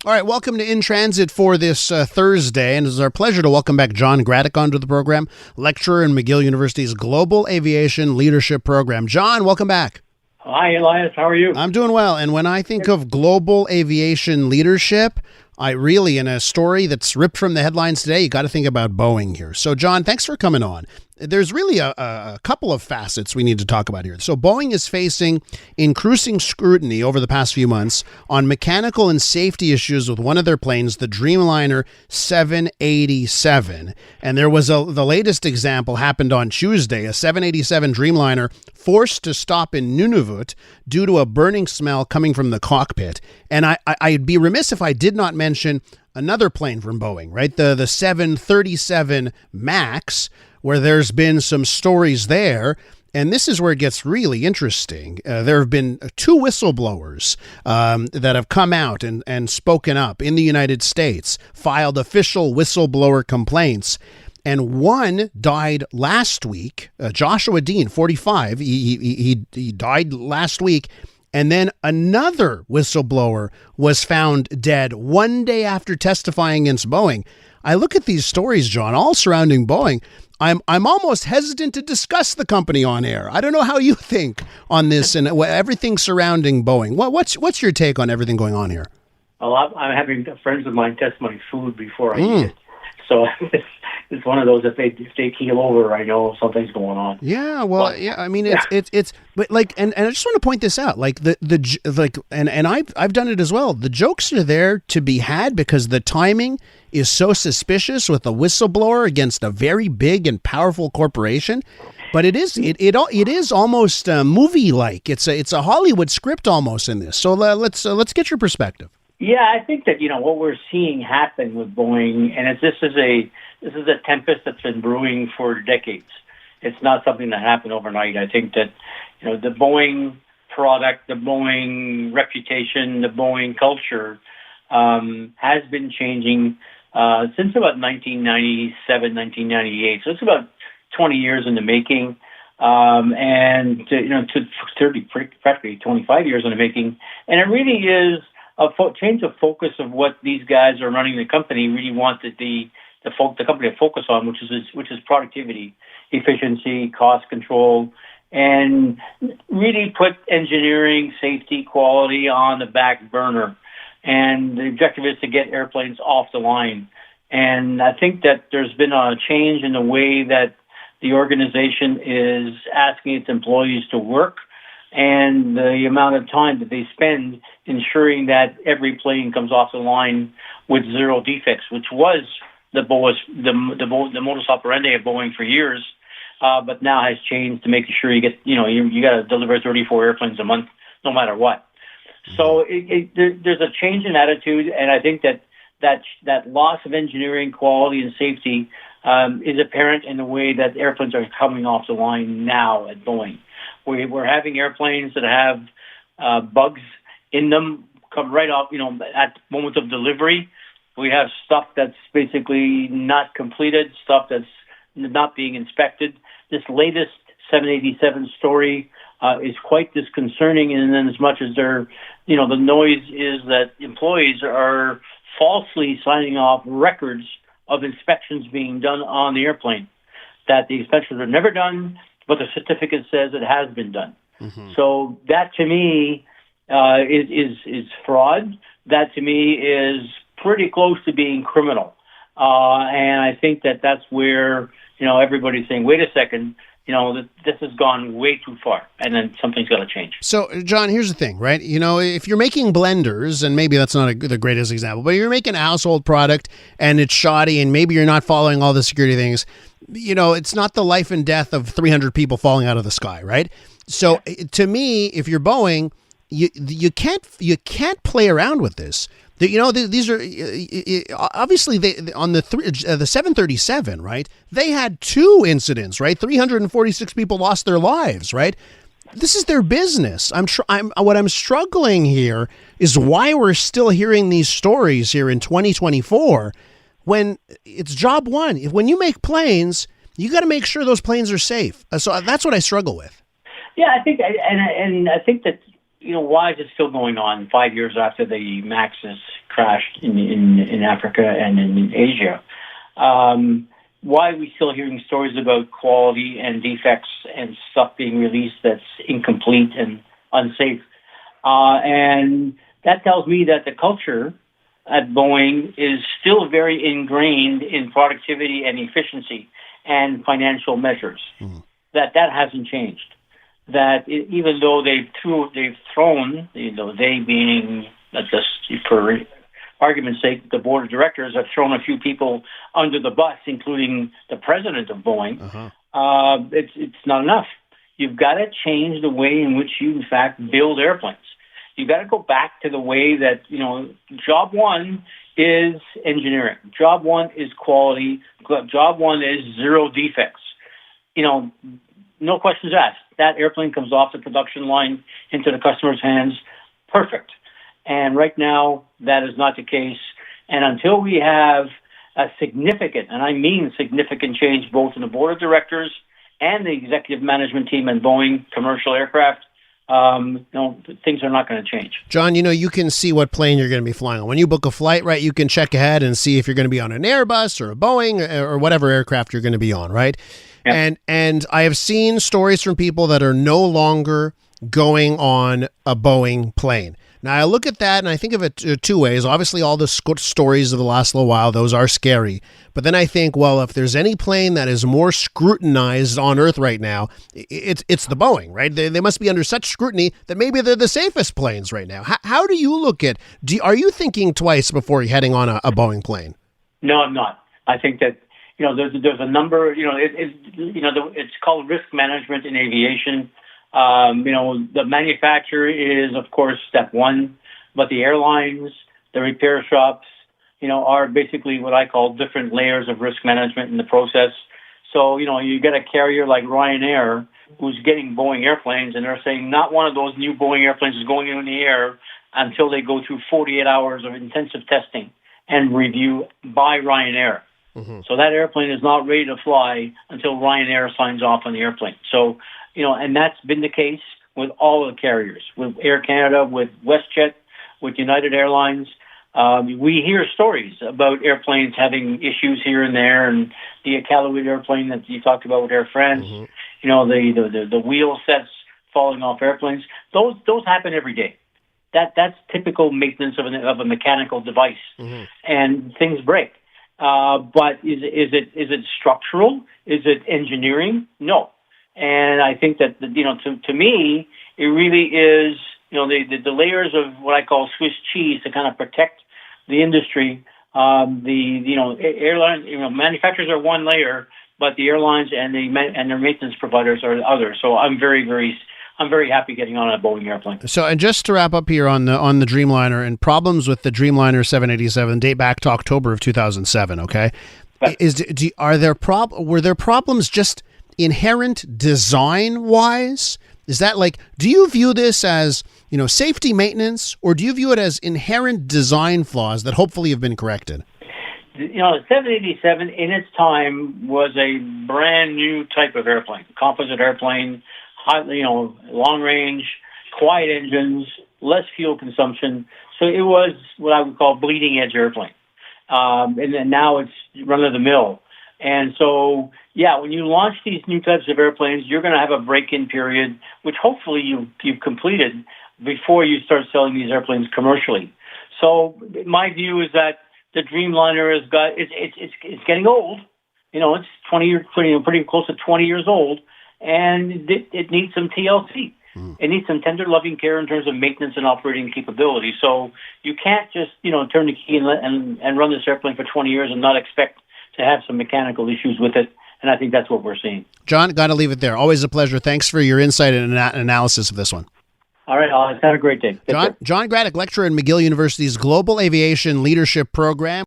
All right, welcome to In Transit for this Thursday, and it is our pleasure to welcome back John Gradek onto the program, lecturer in McGill University's Global Aviation Leadership Program. John, welcome back. Hi, Elias. How are you? I'm doing well, and when I think of global aviation leadership, I really, in a story that's ripped from the headlines today, you got to think about Boeing here. So, John, thanks for coming on. There's really a couple of facets we need to talk about here. So Boeing is facing increasing scrutiny over the past few months on mechanical and safety issues with one of their planes, the Dreamliner 787. And there was the latest example happened on Tuesday, a 787 Dreamliner forced to stop in Nunavut due to a burning smell coming from the cockpit. And I'd be remiss if I did not mention another plane from Boeing, right? The 737 MAX, where there's been some stories there. And this is where it gets really interesting. There have been two whistleblowers that have come out and spoken up in the United States, filed official whistleblower complaints. And one died last week, Joshua Dean, 45. He died last week. And then another whistleblower was found dead one day after testifying against Boeing. I look at these stories, John, all surrounding Boeing. I'm almost hesitant to discuss the company on air. I don't know how you think on this and everything surrounding Boeing. What's your take on everything going on here? Well, I'm having friends of mine test my food before I eat it. So it's one of those, if they keel over, I know something's going on. Yeah, well, yeah. I mean, it's but like, and I just want to point this out, like and I've done it as well. The jokes are there to be had because the timing is so suspicious with a whistleblower against a very big and powerful corporation. But it is almost movie like. It's a Hollywood script almost in this. So let's get your perspective. Yeah, I think that what we're seeing happen with Boeing, and this is a tempest that's been brewing for decades. It's not something that happened overnight. I think that the Boeing product, the Boeing reputation, the Boeing culture has been changing since about 1997, 1998. So it's about 20 years in the making, and to 30, practically 25 years in the making. And it really is a change of focus of what these guys are running the company really wanted the company to focus on, which is productivity, efficiency, cost control, and really put engineering, safety, quality on the back burner. And the objective is to get airplanes off the line. And I think that there's been a change in the way that the organization is asking its employees to work and the amount of time that they spend ensuring that every plane comes off the line with zero defects, which was the modus operandi of Boeing for years, but now has changed to making sure you get, you got to deliver 34 airplanes a month, no matter what. So there's a change in attitude, and I think that loss of engineering quality and safety is apparent in the way that airplanes are coming off the line now at Boeing. We're having airplanes that have bugs in them come right off, at the moment of delivery. We have stuff that's basically not completed, stuff that's not being inspected. This latest 787 story is quite disconcerting, and then as much as the noise is that employees are falsely signing off records of inspections being done on the airplane, that the inspections are never done, but the certificate says it has been done. Mm-hmm. So that to me is fraud. That to me is pretty close to being criminal. And I think that's where, everybody's saying, wait a second, this has gone way too far, and then something's got to change. So, John, here's the thing, right? If you're making blenders, and maybe that's not the greatest example, but you're making a household product and it's shoddy and maybe you're not following all the security things, it's not the life and death of 300 people falling out of the sky, right? So, to me, if you're Boeing, you can't play around with this. These are obviously on the 737, right? They had two incidents, right? 346 people lost their lives, right? This is their business. What I'm struggling here is why we're still hearing these stories here in 2024 when it's job one. When you make planes, you got to make sure those planes are safe. So that's what I struggle with. Yeah, I think, and I think that why is it still going on 5 years after the Maxes crashed in Africa and in Asia? Why are we still hearing stories about quality and defects and stuff being released that's incomplete and unsafe? And that tells me that the culture at Boeing is still very ingrained in productivity and efficiency and financial measures. Mm-hmm. That hasn't changed. That even though they've thrown, they being, just for argument's sake, the board of directors have thrown a few people under the bus, including the president of Boeing. Uh-huh. It's not enough. You've got to change the way in which you, in fact, build airplanes. You've got to go back to the way that, job one is engineering. Job one is quality. Job one is zero defects. No questions asked. That airplane comes off the production line into the customer's hands perfect. And right now, that is not the case. And until we have a significant, and I mean significant change both in the board of directors and the executive management team at Boeing Commercial Aircraft, things are not going to change. John, you can see what plane you're going to be flying on. When you book a flight, right, you can check ahead and see if you're going to be on an Airbus or a Boeing or whatever aircraft you're going to be on, right? Yep. And I have seen stories from people that are no longer going on a Boeing plane. Now, I look at that and I think of it two ways. Obviously, all the stories of the last little while, those are scary. But then I think, well, if there's any plane that is more scrutinized on Earth right now, it's the Boeing, right? They must be under such scrutiny that maybe they're the safest planes right now. How do you look at, are you thinking twice before heading on a Boeing plane? No, I'm not. I think that, there's a number, it's called risk management in aviation. The manufacturer is, of course, step one, but the airlines, the repair shops, are basically what I call different layers of risk management in the process. So, you get a carrier like Ryanair who's getting Boeing airplanes, and they're saying not one of those new Boeing airplanes is going in the air until they go through 48 hours of intensive testing and review by Ryanair. Mm-hmm. So that airplane is not ready to fly until Ryanair signs off on the airplane. So, and that's been the case with all of the carriers, with Air Canada, with WestJet, with United Airlines. We hear stories about airplanes having issues here and there, and the Iqaluit airplane that you talked about with Air France, mm-hmm. The wheel sets falling off airplanes. Those happen every day. That's typical maintenance of a mechanical device, mm-hmm. and things break. But is it structural? Is it engineering? No. And I think that, to me, it really is, the layers of what I call Swiss cheese to kind of protect the industry. Airline, manufacturers are one layer, but the airlines and their maintenance providers are others. So I'm very happy getting on a Boeing airplane. So, and just to wrap up here on the Dreamliner, and problems with the Dreamliner 787 date back to October of 2007. Okay, right. Were there problems just inherent design wise? Is that do you view this as safety maintenance, or do you view it as inherent design flaws that hopefully have been corrected? The 787 in its time was a brand new type of airplane, composite airplane. Long range, quiet engines, less fuel consumption. So it was what I would call bleeding edge airplane. And then now it's run of the mill. And so, when you launch these new types of airplanes, you're going to have a break-in period, which hopefully you've completed before you start selling these airplanes commercially. So my view is that the Dreamliner it's getting old. It's 20 years, pretty close to 20 years old. And it needs some TLC. Mm. It needs some tender, loving care in terms of maintenance and operating capability. So you can't just, turn the key and run this airplane for 20 years and not expect to have some mechanical issues with it. And I think that's what we're seeing. John, got to leave it there. Always a pleasure. Thanks for your insight and analysis of this one. All right, Alex. Have a great day. John Gradek, lecturer in McGill University's Global Aviation Leadership Program.